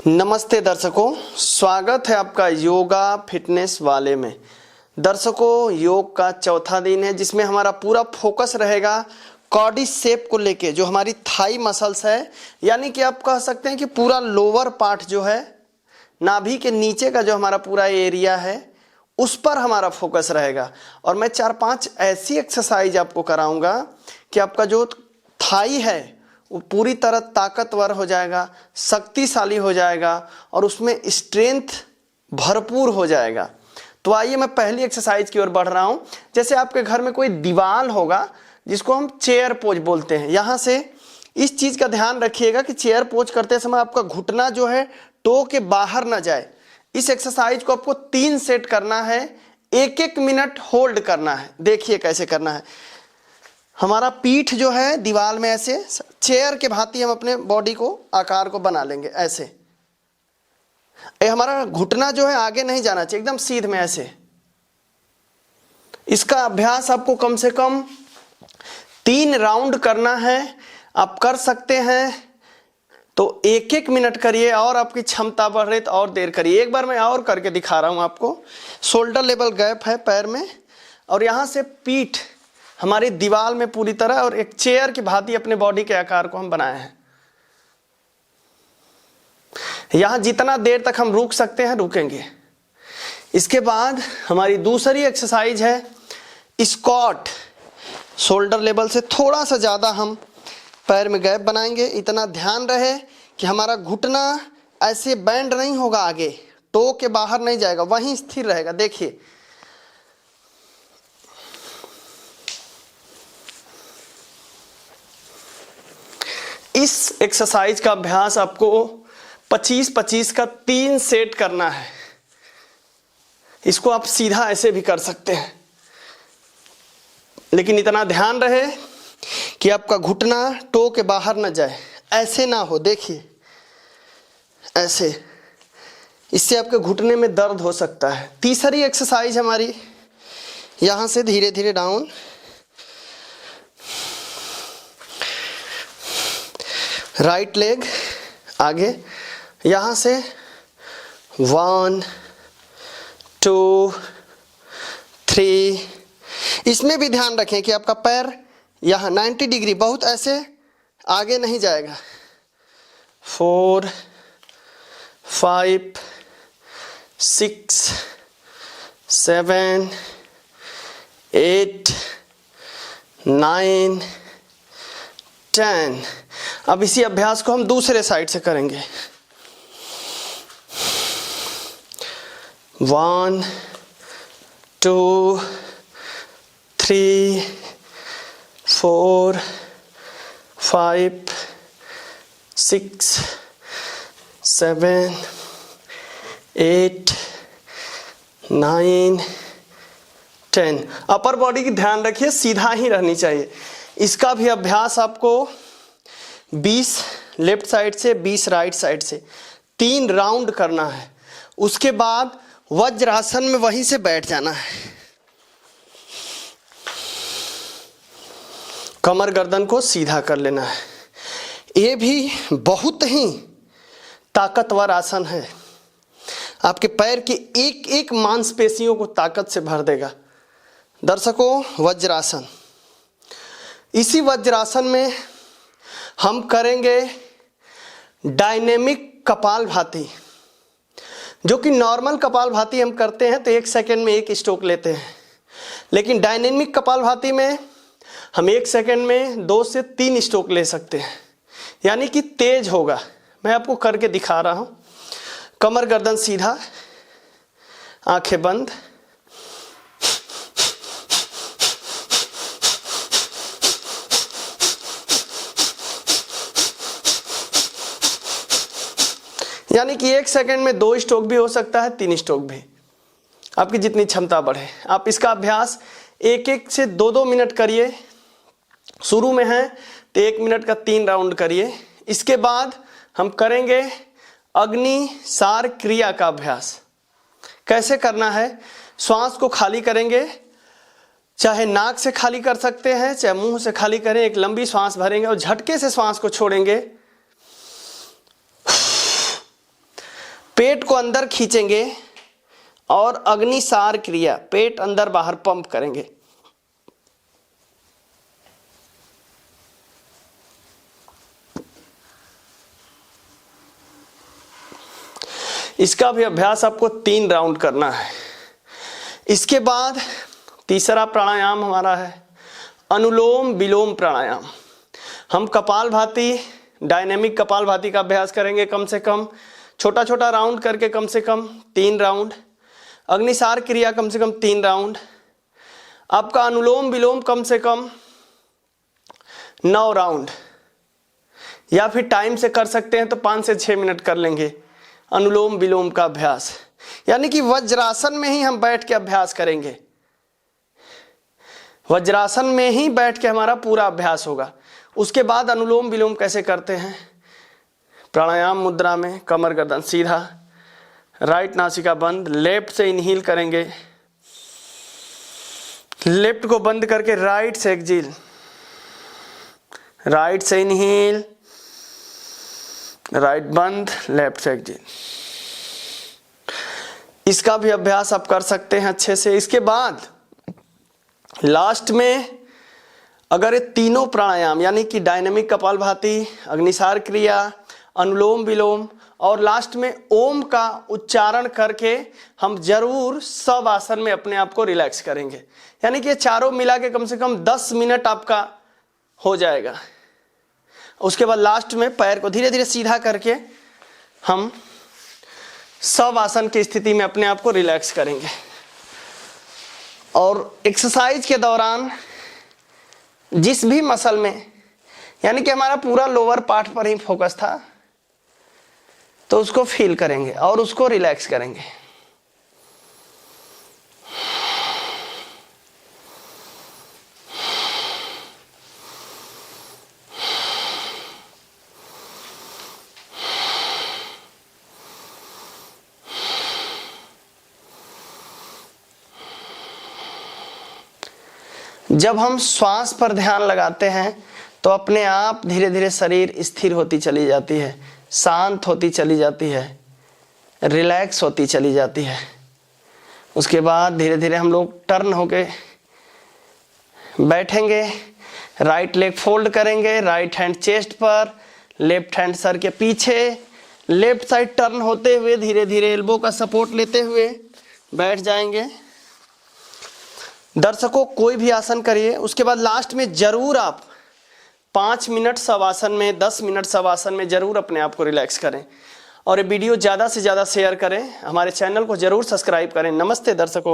नमस्ते दर्शकों, स्वागत है आपका योगा फिटनेस वाले में। दर्शकों, योग का चौथा दिन है जिसमें हमारा पूरा फोकस रहेगा कॉडी शेप को लेके, जो हमारी थाई मसल्स है, यानी कि आप कह सकते हैं कि पूरा लोअर पार्ट जो है, नाभि के नीचे का जो हमारा पूरा एरिया है, उस पर हमारा फोकस रहेगा। और मैं 4-5 ऐसी एक्सरसाइज आपको कराऊंगा कि आपका जो थाई है वो पूरी तरह ताकतवर हो जाएगा, शक्तिशाली हो जाएगा और उसमें स्ट्रेंथ भरपूर हो जाएगा। तो आइए मैं पहली एक्सरसाइज की ओर बढ़ रहा हूं। जैसे आपके घर में कोई दीवार होगा जिसको हम चेयर पोज बोलते हैं, यहां से इस चीज का ध्यान रखिएगा कि चेयर पोज करते समय आपका घुटना जो है टो के बाहर ना जाए। इस एक्सरसाइज को आपको 3 सेट करना है, 1-1 मिनट होल्ड करना है। देखिए कैसे करना है। हमारा पीठ जो है दीवार में ऐसे चेयर के भांति हम अपने बॉडी को आकार को बना लेंगे ऐसे। हमारा घुटना जो है आगे नहीं जाना चाहिए, एकदम सीध में ऐसे। इसका अभ्यास आपको कम से कम 3 राउंड करना है। आप कर सकते हैं तो 1-1 मिनट करिए, और आपकी क्षमता बढ़ रही तो और देर करिए। एक बार मैं और करके दिखा रहा हूं आपको। शोल्डर लेवल गैप है पैर में, और यहां से पीठ हमारी दीवार में पूरी तरह, और एक चेयर की भांति अपने बॉडी के आकार को हम बनाए हैं। यहां जितना देर तक हम रुक सकते हैं रुकेंगे। इसके बाद हमारी दूसरी एक्सरसाइज है स्क्वाट। शोल्डर लेवल से थोड़ा सा ज्यादा हम पैर में गैप बनाएंगे। इतना ध्यान रहे कि हमारा घुटना ऐसे बैंड नहीं होगा, आगे टो के बाहर नहीं जाएगा, वहीं स्थिर रहेगा। देखिए इस एक्सरसाइज का अभ्यास आपको 25-25 का 3 सेट करना है। इसको आप सीधा ऐसे भी कर सकते हैं, लेकिन इतना ध्यान रहे कि आपका घुटना टो के बाहर न जाए, ऐसे ना हो। देखिए ऐसे, इससे आपके घुटने में दर्द हो सकता है। तीसरी एक्सरसाइज हमारी यहां से धीरे धीरे डाउन, राइट लेग आगे, यहां से 1 2 3। इसमें भी ध्यान रखें कि आपका पैर यहां 90 डिग्री, बहुत ऐसे आगे नहीं जाएगा। 4 5 6 7 8 9 10। अब इसी अभ्यास को हम दूसरे साइड से करेंगे। 1 2 3 4 5 6 7 8 9 10। अपर बॉडी की ध्यान रखिए, सीधा ही रहनी चाहिए। इसका भी अभ्यास आपको 20 लेफ्ट साइड से 20 राइट साइड से 3 राउंड करना है। उसके बाद वज्रासन में वहीं से बैठ जाना है। कमर गर्दन को सीधा कर लेना है। ये भी बहुत ही ताकतवर आसन है, आपके पैर की एक एक मांसपेशियों को ताकत से भर देगा। दर्शकों, वज्रासन, इसी वज्रासन में हम करेंगे डायनेमिक कपालभाति। जो कि नॉर्मल कपालभाति हम करते हैं तो 1 सेकंड में 1 स्ट्रोक लेते हैं, लेकिन डायनेमिक कपालभाति में हम 1 सेकंड में 2 से 3 स्ट्रोक ले सकते हैं, यानी कि तेज होगा। मैं आपको करके दिखा रहा हूं। कमर गर्दन सीधा, आंखें बंद। यानी कि 1 सेकंड में 2 स्ट्रोक भी हो सकता है, 3 स्ट्रोक भी, आपकी जितनी क्षमता बढ़े। आप इसका अभ्यास 1-1 से 2-2 मिनट करिए। शुरू में है तो 1 मिनट का 3 राउंड करिए। इसके बाद हम करेंगे अग्नि सार क्रिया का अभ्यास। कैसे करना है? श्वास को खाली करेंगे, चाहे नाक से खाली कर सकते हैं, चाहे मुंह से खाली करें। एक लंबी श्वास भरेंगे और झटके से श्वास को छोड़ेंगे। पेट को अंदर खींचेंगे और अग्निसार क्रिया, पेट अंदर बाहर पंप करेंगे। इसका भी अभ्यास आपको 3 राउंड करना है। इसके बाद तीसरा प्राणायाम हमारा है अनुलोम विलोम प्राणायाम। हम कपालभाति, डायनेमिक कपालभाति का अभ्यास करेंगे कम से कम, छोटा छोटा राउंड करके कम से कम 3 राउंड, अग्निसार क्रिया कम से कम 3 राउंड, आपका अनुलोम विलोम कम से कम 9 राउंड, या फिर टाइम से कर सकते हैं तो 5 से 6 मिनट कर लेंगे अनुलोम विलोम का अभ्यास। यानी कि वज्रासन में ही हम बैठ के अभ्यास करेंगे, वज्रासन में ही बैठ के हमारा पूरा अभ्यास होगा। उसके बाद अनुलोम विलोम कैसे करते हैं, प्राणायाम मुद्रा में कमर गर्दन सीधा, राइट नासिका बंद, लेफ्ट से इनहील करेंगे, लेफ्ट को बंद करके राइट से एक्सहेल, राइट से इनहील, राइट बंद, लेफ्ट से एक्सहेल। इसका भी अभ्यास आप कर सकते हैं अच्छे से। इसके बाद लास्ट में अगर ये तीनों प्राणायाम यानी कि डायनेमिक कपालभाति, अग्निसार क्रिया, अनुलोम विलोम और लास्ट में ओम का उच्चारण करके हम जरूर सब आसन में अपने आप को रिलैक्स करेंगे। यानी कि ये चारों मिला के कम से कम 10 मिनट आपका हो जाएगा। उसके बाद लास्ट में पैर को धीरे धीरे सीधा करके हम सब आसन की स्थिति में अपने आप को रिलैक्स करेंगे। और एक्सरसाइज के दौरान जिस भी मसल में, यानी कि हमारा पूरा लोअर पार्ट पर ही फोकस था, तो उसको फील करेंगे और उसको रिलैक्स करेंगे। जब हम श्वास पर ध्यान लगाते हैं तो अपने आप धीरे धीरे शरीर स्थिर होती चली जाती है, शांत होती चली जाती है, रिलैक्स होती चली जाती है। उसके बाद धीरे धीरे हम लोग टर्न होके बैठेंगे, राइट लेग फोल्ड करेंगे, राइट हैंड चेस्ट पर, लेफ्ट हैंड सर के पीछे, लेफ्ट साइड टर्न होते हुए धीरे धीरे एल्बो का सपोर्ट लेते हुए बैठ जाएंगे। दर्शकों कोई भी आसन करिए, उसके बाद लास्ट में जरूर आप 5 मिनट शवासन में, 10 मिनट शवासन में जरूर अपने आप को रिलैक्स करें। और ये वीडियो ज़्यादा से ज़्यादा शेयर करें, हमारे चैनल को जरूर सब्सक्राइब करें। नमस्ते दर्शकों।